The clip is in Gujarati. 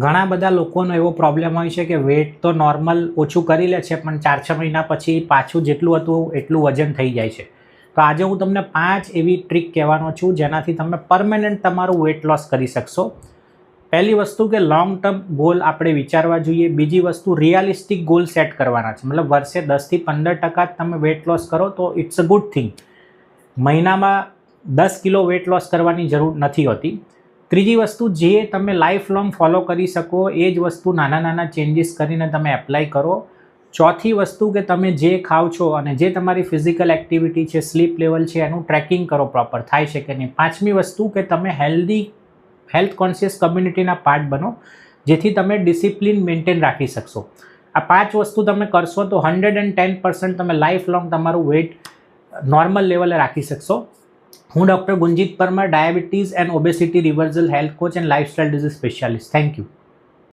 ઘણા બધા લોકોનો એવો પ્રોબ્લેમ હોય છે કે વેટ તો નોર્મલ ઓછું કરી લે છે પણ 4-6 મહિના પછી પાછું જેટલું હતું એટલું વજન થઈ જાય છે. તો આજે હું તમને 5 એવી ટ્રીક કહેવાનો છું જેનાથી તમે પરમેનન્ટ તમારું વેટ લોસ કરી શકશો. પહેલી વસ્તુ કે લોંગ ટર્મ ગોલ આપણે વિચારવા જોઈએ. બીજી વસ્તુ રિયાલિસ્ટિક ગોલ સેટ કરવાના છે, મતલબ વર્ષે 10થી 15% તમે વેટ લોસ કરો તો ઇટ્સ અ ગુડ થિંગ. મહિનામાં 10 કિલો વેટ લોસ કરવાની જરૂર નથી હોતી. ત્રીજી વસ્તુ, જે તમે લાઈફ લોંગ ફોલો કરી શકો એ જ વસ્તુ નાના નાના ચેન્જીસ કરીને તમે એપ્લાય કરો. ચોથી વસ્તુ કે તમે જે ખાઓ છો અને જે તમારી ફિઝિકલ એક્ટિવિટી છે, સ્લીપ લેવલ છે, એનું ટ્રેકિંગ કરો પ્રોપર, થાય છે કે નહીં. પાંચમી વસ્તુ કે તમે હેલ્થ કોન્શિયસ કમ્યુનિટીના પાર્ટ બનો જેથી તમે ડિસિપ્લિન મેન્ટેન રાખી શકશો. આ 5 વસ્તુ તમે કરશો તો 110% તમે લાઈફ લોંગ તમારું વેટ નોર્મલ લેવલે રાખી શકશો. હું doctor Gunjit Parmar, diabetes and obesity reversal health coach and lifestyle disease specialist. Thank you.